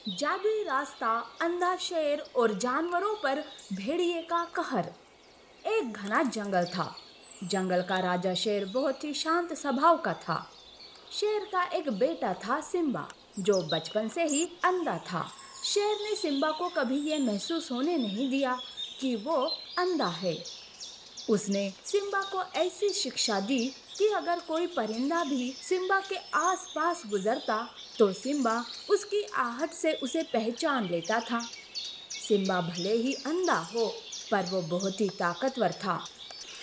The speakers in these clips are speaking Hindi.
जादुई रास्ता, अंधा शेर और जानवरों पर भेड़िए का कहर। एक घना जंगल था। जंगल का राजा शेर बहुत ही शांत स्वभाव का था। शेर का एक बेटा था सिम्बा, जो बचपन से ही अंधा था। शेर ने सिम्बा को कभी ये महसूस होने नहीं दिया कि वो अंधा है। उसने सिम्बा को ऐसी शिक्षा दी कि अगर कोई परिंदा भी सिम्बा के आसपास गुजरता तो सिम्बा उसकी आहट से उसे पहचान लेता था। सिम्बा भले ही अंधा हो, पर वो बहुत ही ताकतवर था।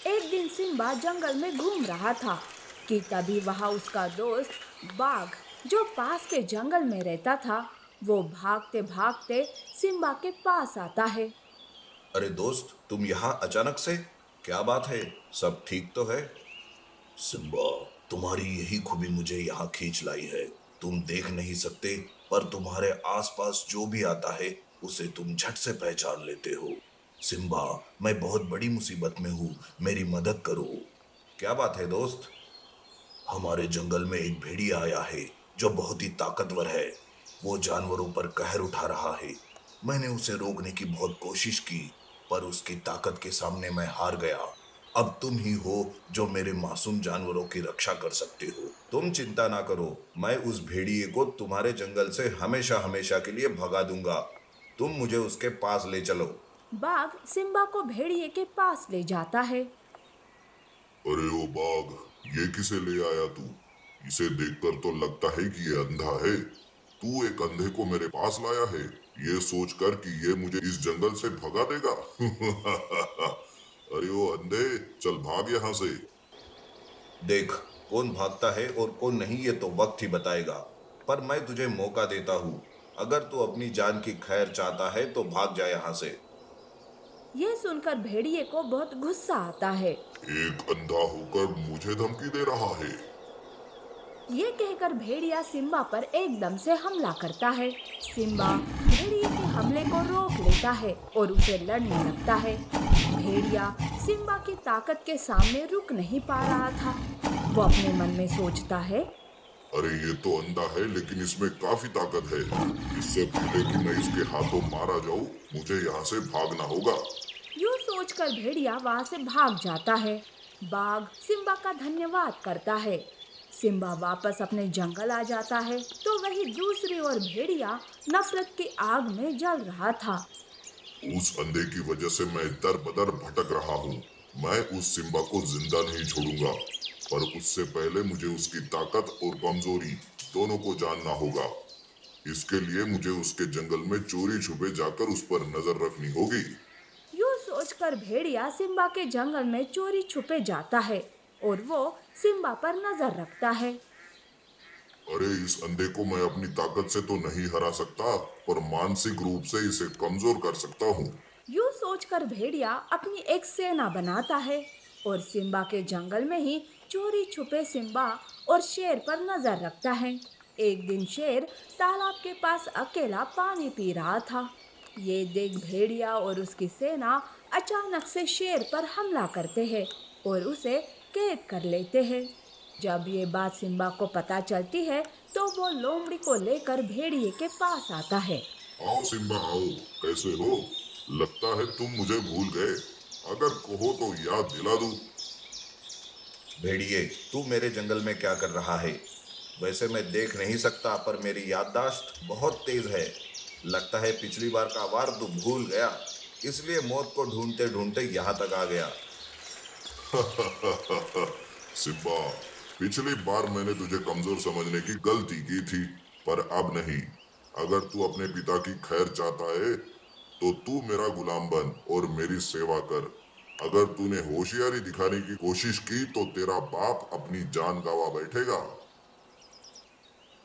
एक दिन सिम्बा जंगल में घूम रहा था कि तभी वहां उसका दोस्त बाघ, जो पास के जंगल में रहता था, वो भागते भागते सिम्बा के पास आता है। अरे दोस्त, तुम यहाँ अचानक से? क्या बात है? सब ठीक तो है? सिम्बा, तुम्हारी यही खूबी मुझे यहाँ खींच लाई है। तुम देख नहीं सकते, पर तुम्हारे आसपास जो भी आता है उसे तुम झट से पहचान लेते हो। सिम्बा, मैं बहुत बड़ी मुसीबत में हूँ, मेरी मदद करो। क्या बात है दोस्त? हमारे जंगल में एक भेड़िया आया है जो बहुत ही ताकतवर है। वो जानवरों पर कहर उठा रहा है। मैंने उसे रोकने की बहुत कोशिश की, पर उसकी ताकत के सामने मैं हार गया। अब तुम ही हो जो मेरे मासूम जानवरों की रक्षा कर सकते हो। तुम चिंता ना करो, मैं उस भेड़िए को तुम्हारे जंगल से हमेशा हमेशा के लिए भगा दूंगा। तुम मुझे उसके पास ले चलो। बाघ सिम्बा को भेड़िए के पास ले जाता है। अरे ओ बाघ, ये किसे ले आया तू? इसे देखकर तो लगता है कि ये अंधा है। तू एक अंधे को मेरे पास लाया है, ये सोचकर कि ये मुझे इस जंगल से भगा देगा। अरे ओ अंधे, चल भाग यहाँ से। देख, कौन भागता है और कौन नहीं ये तो वक्त ही बताएगा। पर मैं तुझे मौका देता हूँ। अगर तू अपनी जान की खैर चाहता है तो भाग जा यहाँ से। ये सुनकर भेड़िए को बहुत गुस्सा आता है। एक अंधा होकर मुझे धमकी दे रहा है। ये कहकर भेड़िया सिम्बा पर एकदम से हमला करता है। सिम्बा भेड़िए के हमले को रोक लेता है और उसे लड़ने लगता है। भेड़िया सिम्बा की ताकत के सामने रुक नहीं पा रहा था। वो अपने मन में सोचता है। अरे ये तो अंधा है, लेकिन इसमें काफी ताकत है। इससे पहले कि मैं इसके हाथों मारा जाऊं, मुझे यहाँ से भागना होगा। यूं सोचकर भेड़िया वहां से भाग जाता है। बाघ सिम्बा का धन्यवाद करता है। सिम्बा वापस अपने जंगल आ जाता है तो वही दूसरी ओर भेड़िया नफरत की आग में जल रहा था। उस अंधे की वजह से मैं दर बदर भटक रहा हूँ। मैं उस सिम्बा को जिंदा नहीं छोड़ूंगा, पर उससे पहले मुझे उसकी ताकत और कमजोरी दोनों को जानना होगा। इसके लिए मुझे उसके जंगल में चोरी छुपे जाकर उस पर नजर रखनी होगी। यूं सोचकर भेड़िया सिम्बा के जंगल में चोरी छुपे जाता है और वो सिम्बा पर नजर रखता है। अरे इस अंधे को मैं अपनी ताकत से तो नहीं हरा सकता, पर मानसिक रूप से इसे कमजोर कर सकता हूँ। यूं सोचकर भेड़िया अपनी एक सेना बनाता है और सिम्बा के जंगल में ही चोरी छुपे सिम्बा और शेर पर नजर रखता है। एक दिन शेर तालाब के पास अकेला पानी पी रहा था। ये देख भेड़िया और उसकी सेना अचानक से शेर पर हमला करते हैं और उसे कैद कर लेते हैं। जब ये बात सिम्बा को पता चलती है तो वो लोमड़ी को लेकर भेड़िए के पास आता है। आओ सिम्बा आओ, कैसे हो? लगता है तुम मुझे भूल गए। अगर कहो तो याद दिला दूं। भेड़िए, तू मेरे जंगल में क्या कर रहा है? वैसे मैं देख नहीं सकता, पर मेरी याददाश्त बहुत तेज है। लगता है पिछली बार का वार तू भूल गया, इसलिए मौत को ढूंढते ढूंढते यहाँ तक आ गया। सिम्बा, पिछली बार मैंने तुझे कमजोर समझने की गलती की थी, पर अब नहीं। अगर तू अपने पिता की खैर चाहता है तो तू मेरा गुलाम बन और मेरी सेवा कर। अगर तूने होशियारी दिखाने की कोशिश की तो तेरा बाप अपनी जान गंवा बैठेगा।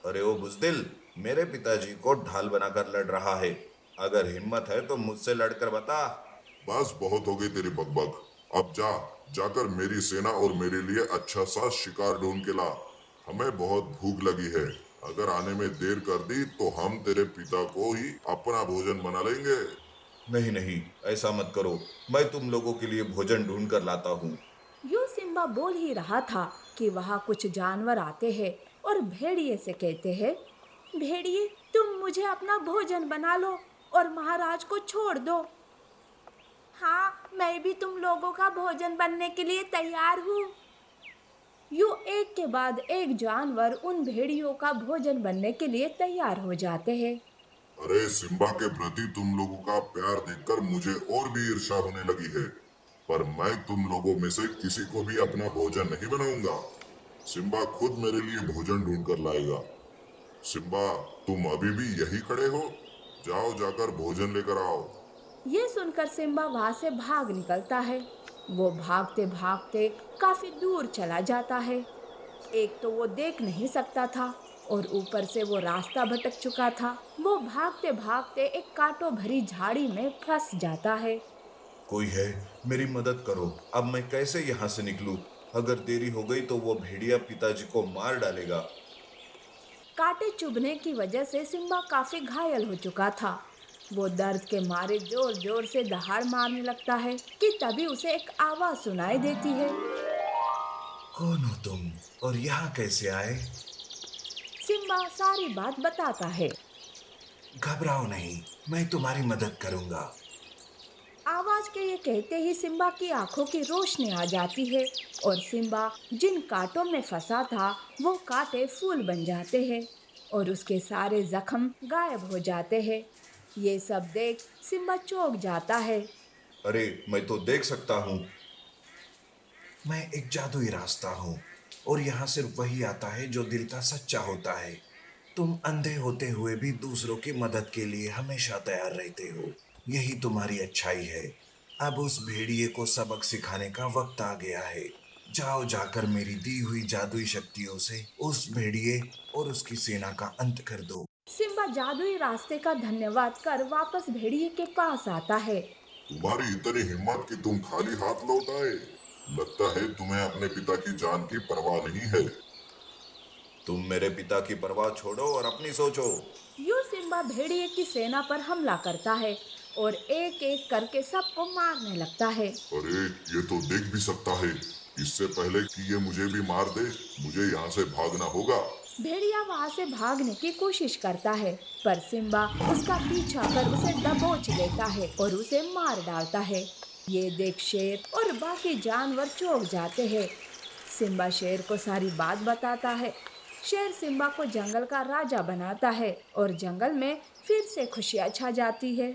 अरे ओ बुजदिल, मेरे पिताजी को ढाल बनाकर लड़ रहा है। अगर हिम्मत है तो मुझसे लड़कर बता। बस बहुत हो गई तेरी बकबक। अब जा, जाकर मेरी सेना और मेरे लिए अच्छा सा शिकार ढूंढ के ला। हमें बहुत भूख लगी है। अगर आने में देर कर दी तो हम तेरे पिता को ही अपना भोजन बना लेंगे। नहीं नहीं, ऐसा मत करो। मैं तुम लोगों के लिए भोजन ढूंढ कर लाता हूँ। यूं सिम्बा बोल ही रहा था कि वहां कुछ जानवर आते हैं और भेड़िए से कहते हैं। भेड़िए, तुम मुझे अपना भोजन बना लो और महाराज को छोड़ दो। हाँ, मैं भी तुम लोगों का भोजन बनने के लिए तैयार हूँ। यूं एक के बाद एक जानवर उन भेड़ियों का भोजन बनने के लिए तैयार हो जाते हैं। अरे सिम्बा के प्रति तुम लोगों का प्यार देखकर मुझे और भी ईर्ष्या होने लगी है। पर मैं तुम लोगों में से किसी को भी अपना भोजन नहीं बनाऊंगा। सिम्बा खुद मेरे लिए भोजन ढूंढ कर लाएगा। सिम्बा, तुम अभी भी यही खड़े हो? जाओ, जाकर भोजन लेकर आओ। ये सुनकर सिम्बा वहां से भाग निकलता है। वो भागते भागते काफी दूर चला जाता है। एक तो वो देख नहीं सकता था और ऊपर से वो रास्ता भटक चुका था। वो भागते भागते एक कांटों भरी झाड़ी में फंस जाता है। कोई है, मेरी मदद करो। अब मैं कैसे यहाँ से निकलूं? अगर देरी हो गई तो वो भेड़िया पिताजी को मार डालेगा। कांटे चुभने की वजह से सिम्बा काफी घायल हो चुका था। वो दर्द के मारे जोर जोर से दहाड़ मारने लगता है कि तभी उसे एक आवाज सुनाई देती है। कौन हो तुम और यहाँ कैसे आए? सिम्बा सारी बात बताता है। घबराओ नहीं, मैं तुम्हारी मदद करूंगा। आवाज के ये कहते ही सिम्बा की आंखों की रोशनी आ जाती है और सिम्बा जिन कांटों में फंसा था वो कांटे फूल बन जाते हैं और उसके सारे जख्म गायब हो जाते हैं। ये सब देख सिम्बा चौंक जाता है। अरे, मैं तो देख सकता हूँ। मैं एक जादुई रास्ता हूँ और यहाँ सिर्फ वही आता है जो दिल का सच्चा होता है। तुम अंधे होते हुए भी दूसरों की मदद के लिए हमेशा तैयार रहते हो। यही तुम्हारी अच्छाई है। अब उस भेड़िए को सबक सिखाने का वक्त आ गया है। जाओ, जाकर मेरी दी हुई जादुई शक्तियों से उस भेड़िए और उसकी सेना का अंत कर दो। सिम्बा जादुई रास्ते का धन्यवाद कर वापस भेड़िए के पास आता है। तुम्हारी इतनी हिम्मत कि तुम खाली हाथ लौट आए। लगता है तुम्हें अपने पिता की जान की परवाह नहीं है। तुम मेरे पिता की परवाह छोड़ो और अपनी सोचो। यूं सिम्बा भेड़िए की सेना पर हमला करता है और एक एक करके सबको मारने लगता है। अरे, ये तो देख भी सकता है। इससे पहले कि ये मुझे भी मार दे, मुझे यहाँ से भागना होगा। भेड़िया वहां से भागने की कोशिश करता है पर सिम्बा उसका पीछा कर उसे दबोच लेता है और उसे मार डालता है। ये देख शेर और बाकी जानवर चौंक जाते हैं। सिम्बा शेर को सारी बात बताता है। शेर सिम्बा को जंगल का राजा बनाता है और जंगल में फिर से खुशियां छा जाती है।